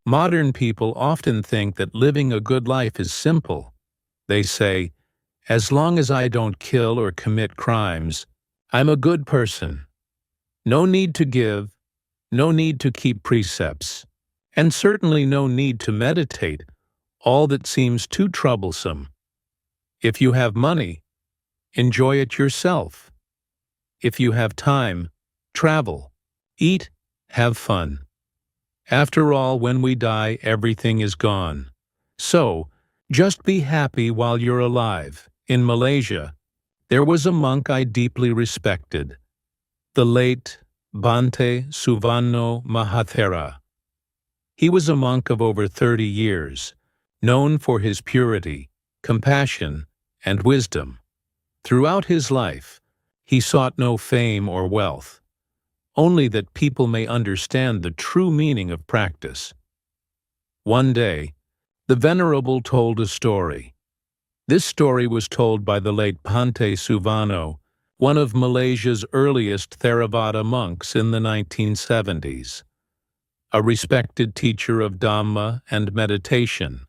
Modern people often think that living a good life is simple. They say, as long as I don't kill or commit crimes, I'm a good person. No need to give, no need to keep precepts, and certainly no need to meditate, all that seems too troublesome. If you have money, enjoy it yourself. If you have time, travel, eat, have fun. After all, when we die, everything is gone. So, just be happy while you're alive. In Malaysia, there was a monk I deeply respected, the late Bhante Suvanno Near-Death. He was a monk of over 30 years, known for his purity, compassion, and wisdom. Throughout his life, he sought no fame or wealth, only that people may understand the true meaning of practice. One day, the Venerable told a story. This story was told by the late Bhante Suvanno, one of Malaysia's earliest Theravāda monks in the 1970s. A respected teacher of Dhamma and meditation,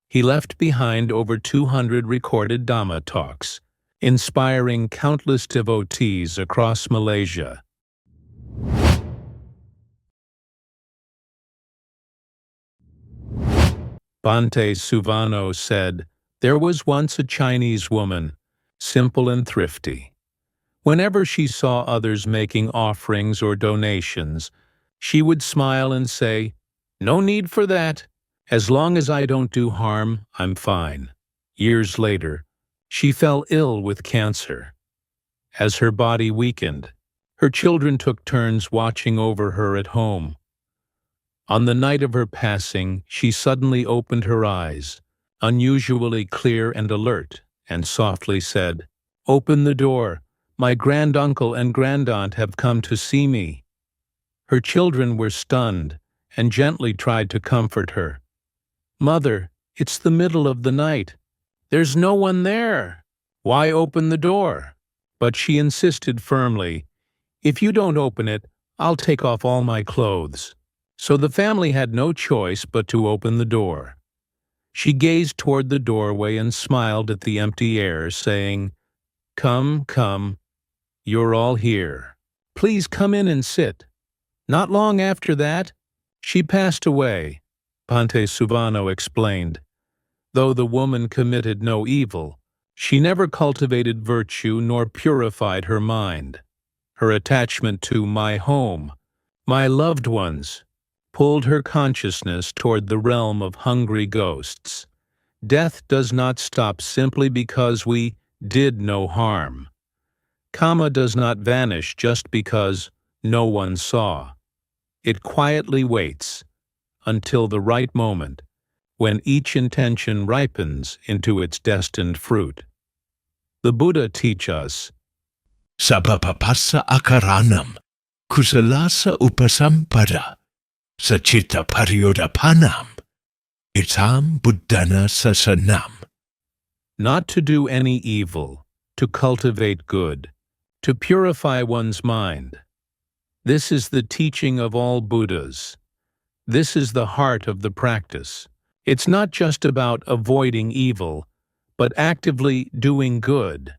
he left behind over 200 recorded Dhamma talks, inspiring countless devotees across Malaysia. Bhante Suvanno said, "There was once a Chinese woman, simple and thrifty. Whenever she saw others making offerings or donations, she would smile and say, 'No need for that. As long as I don't do harm, I'm fine.' Years later, she fell ill with cancer. As her body weakened, her children took turns watching over her at home. On the night of her passing, she suddenly opened her eyes, unusually clear and alert, and softly said, 'Open the door. My granduncle and grandaunt have come to see me.' Her children were stunned and gently tried to comfort her. 'Mother, it's the middle of the night. There's no one there. Why open the door?' But she insisted firmly, 'If you don't open it, I'll take off all my clothes.' So the family had no choice but to open the door. She gazed toward the doorway and smiled at the empty air, saying, 'Come, come, you're all here. Please come in and sit.' Not long after that, she passed away," Bhante Suvanno explained. Though the woman committed no evil, she never cultivated virtue nor purified her mind. Her attachment to my home, my loved ones, pulled her consciousness toward the realm of hungry ghosts. Death does not stop simply because we did no harm. Kamma does not vanish just because no one saw. It quietly waits until the right moment, when each intention ripens into its destined fruit. The Buddha teach us, Sabapapassa akaranam, kusalasa upasampada, sachita paryodapanam, itam buddhana sasanam. Not to do any evil, to cultivate good, to purify one's mind. This is the teaching of all Buddhas. This is the heart of the practice. It's not just about avoiding evil, but actively doing good,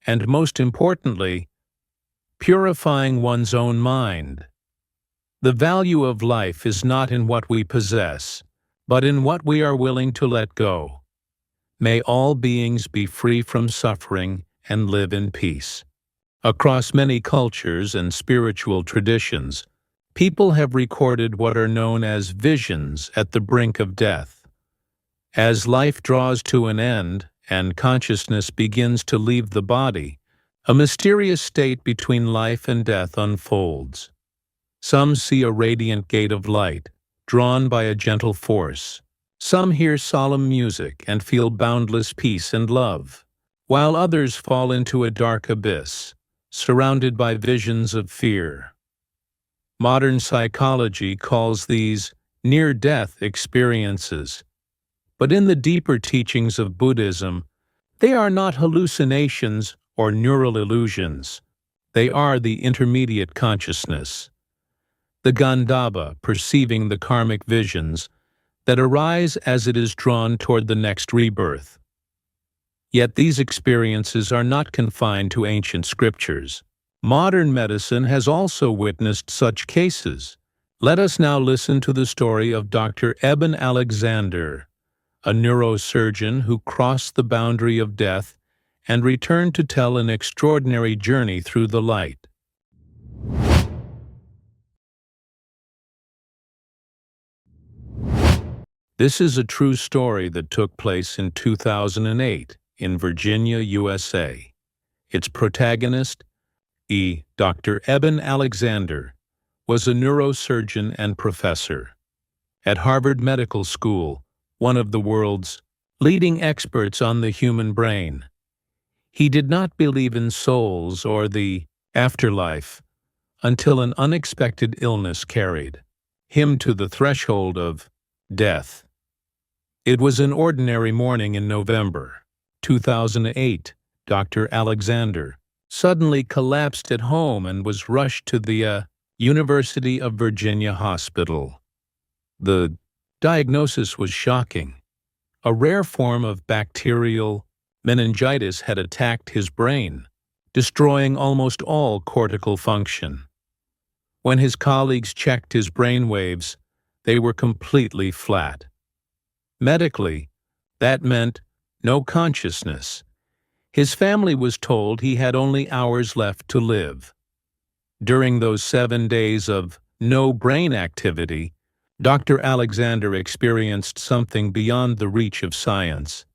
and most importantly, purifying one's own mind. The value of life is not in what we possess, but in what we are willing to let go. May all beings be free from suffering and live in peace. Across many cultures and spiritual traditions, people have recorded what are known as visions at the brink of death. As life draws to an end and consciousness begins to leave the body, a mysterious state between life and death unfolds. Some see a radiant gate of light, drawn by a gentle force. Some hear solemn music and feel boundless peace and love, while others fall into a dark abyss, surrounded by visions of fear. Modern psychology calls these near-death experiences, but in the deeper teachings of Buddhism, they are not hallucinations or neural illusions. They are the intermediate consciousness. The Gandhava, perceiving the karmic visions, that arise as it is drawn toward the next rebirth. Yet these experiences are not confined to ancient scriptures. Modern medicine has also witnessed such cases. Let us now listen to the story of Dr. Eben Alexander, a neurosurgeon who crossed the boundary of death and returned to tell an extraordinary journey through the light. This is a true story that took place in 2008 in Virginia, USA. Its protagonist, Dr. Eben Alexander, was a neurosurgeon and professor. At Harvard Medical School, one of the world's leading experts on the human brain. He did not believe in souls or the afterlife until an unexpected illness carried him to the threshold of death. It was an ordinary morning in November 2008. Dr. Alexander suddenly collapsed at home and was rushed to the University of Virginia Hospital. The diagnosis was shocking. A rare form of bacterial meningitis had attacked his brain, destroying almost all cortical function. When his colleagues checked his brain waves, they were completely flat. Medically, that meant no consciousness. His family was told he had only hours left to live. During those 7 days of no brain activity, Dr. Alexander experienced something beyond the reach of science.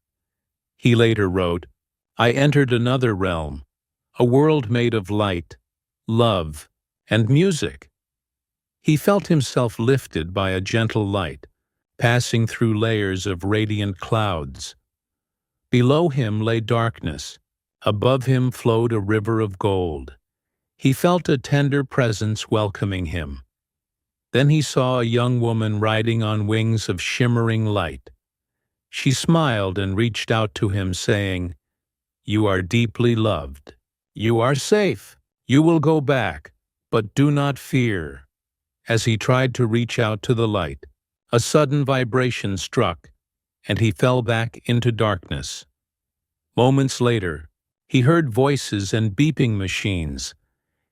He later wrote, "I entered another realm, a world made of light, love, and music." He felt himself lifted by a gentle light, passing through layers of radiant clouds. Below him lay darkness. Above him flowed a river of gold. He felt a tender presence welcoming him. Then he saw a young woman riding on wings of shimmering light. She smiled and reached out to him, saying, "You are deeply loved. You are safe. You will go back, but do not fear." As he tried to reach out to the light, a sudden vibration struck, and he fell back into darkness. Moments later, he heard voices and beeping machines.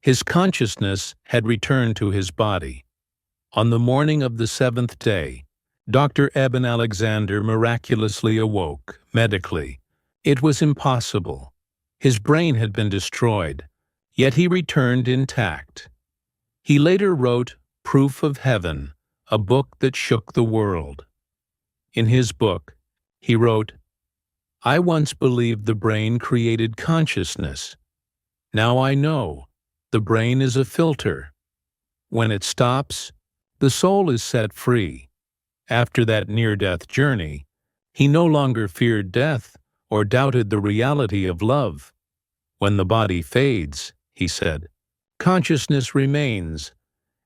His consciousness had returned to his body. On the morning of the 7th day, Dr. Eben Alexander miraculously awoke, medically. It was impossible. His brain had been destroyed, yet he returned intact. He later wrote Proof of Heaven, a book that shook the world. In his book, he wrote, "I once believed the brain created consciousness. Now I know the brain is a filter. When it stops, the soul is set free." After that near-death journey, he no longer feared death or doubted the reality of love. "When the body fades," he said, "consciousness remains,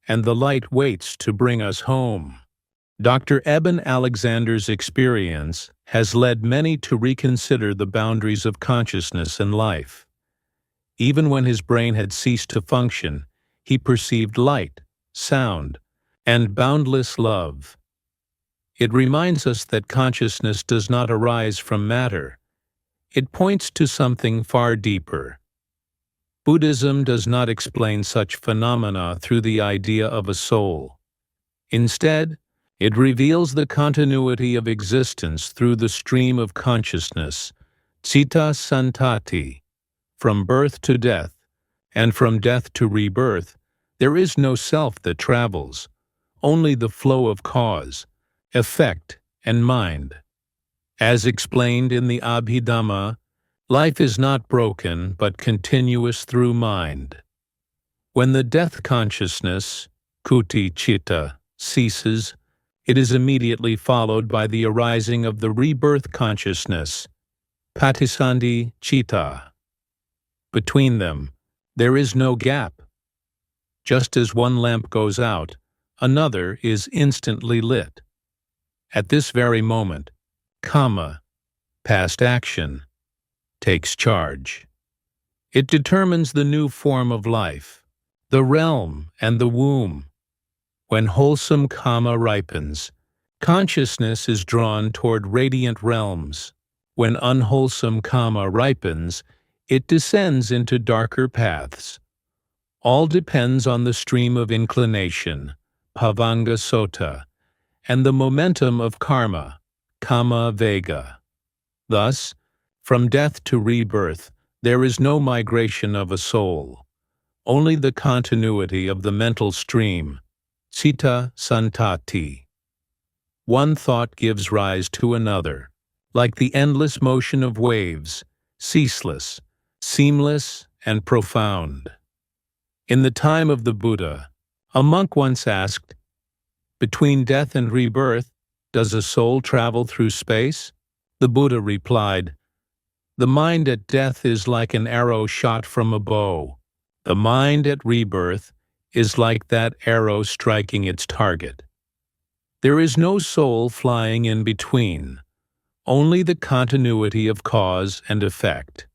and the light waits to bring us home." Dr. Eben Alexander's experience has led many to reconsider the boundaries of consciousness and life. Even when his brain had ceased to function, he perceived light, sound, and boundless love. It reminds us that consciousness does not arise from matter. It points to something far deeper. Buddhism does not explain such phenomena through the idea of a soul. Instead, it reveals the continuity of existence through the stream of consciousness, citta santati. From birth to death, and from death to rebirth, there is no self that travels, only the flow of cause, effect, and mind. As explained in the Abhidhamma, life is not broken but continuous through mind. When the death consciousness, kuti citta, ceases, it is immediately followed by the arising of the rebirth consciousness, patisandhi citta. Between them, there is no gap. Just as one lamp goes out, another is instantly lit. At this very moment, Kamma, past action, takes charge. It determines the new form of life, the realm and the womb. When wholesome Kamma ripens, Consciousness is drawn toward radiant realms. When unwholesome karma ripens, it descends into darker paths. All depends on the stream of inclination, Pavanga Sota, and the momentum of karma, Kamma Vega. Thus, from death to rebirth, there is no migration of a soul, only the continuity of the mental stream, Citta Santati. One thought gives rise to another, like the endless motion of waves, ceaseless, seamless, and profound. In the time of the Buddha, a monk once asked, "Between death and rebirth, does a soul travel through space?" The Buddha replied, "The mind at death is like an arrow shot from a bow. The mind at rebirth is like that arrow striking its target. There is no soul flying in between, only the continuity of cause and effect.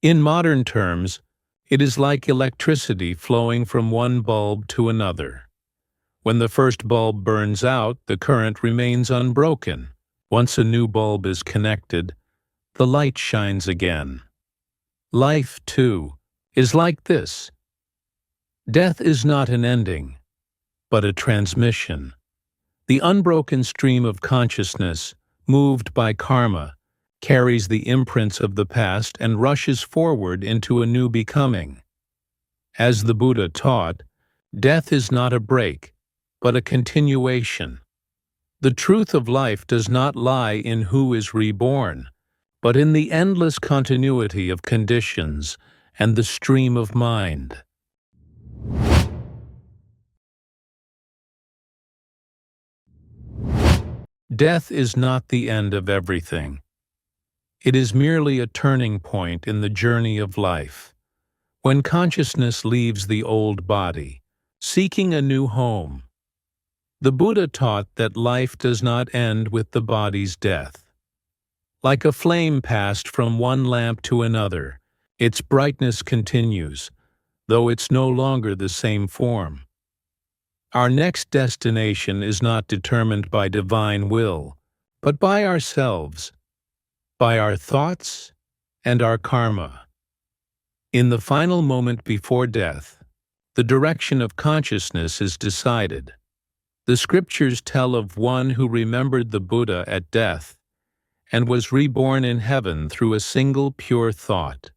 In modern terms, it is like electricity flowing from one bulb to another. When the first bulb burns out, the current remains unbroken. Once a new bulb is connected, the light shines again. Life, too, is like this. Death is not an ending, but a transmission. The unbroken stream of consciousness, moved by karma, carries the imprints of the past and rushes forward into a new becoming. As the Buddha taught, death is not a break, but a continuation. The truth of life does not lie in who is reborn, but in the endless continuity of conditions and the stream of mind. Death is not the end of everything. It is merely a turning point in the journey of life. When consciousness leaves the old body, seeking a new home, the Buddha taught that life does not end with the body's death. Like a flame passed from one lamp to another, its brightness continues, though it's no longer the same form. Our next destination is not determined by divine will, but by ourselves, by our thoughts and our karma. In the final moment before death, the direction of consciousness is decided. The scriptures tell of one who remembered the Buddha at death and was reborn in heaven through a single pure thought.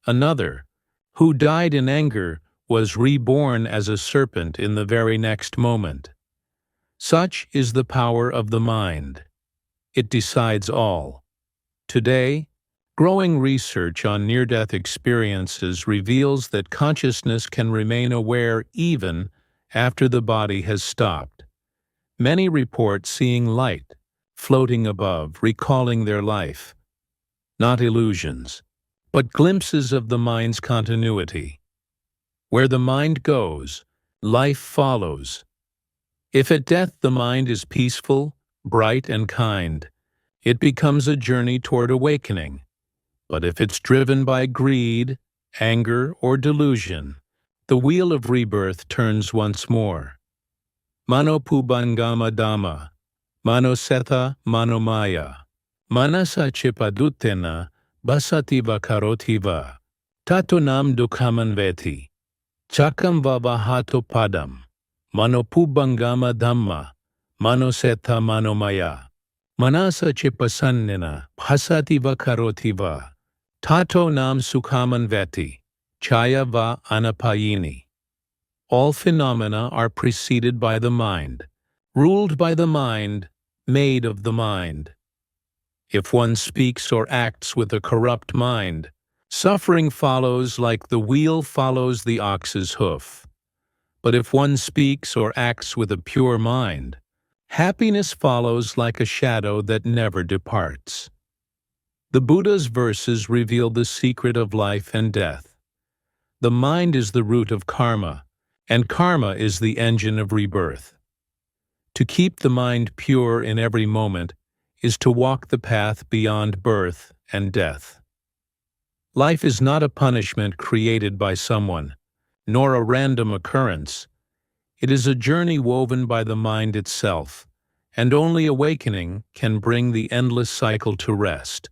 Another, who died in anger, was reborn as a serpent in the very next moment. Such is the power of the mind. It decides all. Today, growing research on near-death experiences reveals that consciousness can remain aware even after the body has stopped. Many report seeing light, floating above, recalling their life. Not illusions, but glimpses of the mind's continuity. Where the mind goes, life follows. If at death the mind is peaceful, bright, and kind, it becomes a journey toward awakening. But if it's driven by greed, anger, or delusion, the wheel of rebirth turns once more. Mano pubangama dhamma, mano setha mano maya, manasa chipadutena, basativa karotiva, tato nam dukhamanveti. Chakam vavahato padam, manopubangama dhamma, manosetha manomaya, manasa chipasannina, bhasativa karotiva, tato nam sukhamanveti, chaya va anapayini. All phenomena are preceded by the mind, ruled by the mind, made of the mind. If one speaks or acts with a corrupt mind, suffering follows like the wheel follows the ox's hoof. But if one speaks or acts with a pure mind, happiness follows like a shadow that never departs. The Buddha's verses reveal the secret of life and death. The mind is the root of karma, and karma is the engine of rebirth. To keep the mind pure in every moment is to walk the path beyond birth and death. Life is not a punishment created by someone, nor a random occurrence. It is a journey woven by the mind itself, and only awakening can bring the endless cycle to rest.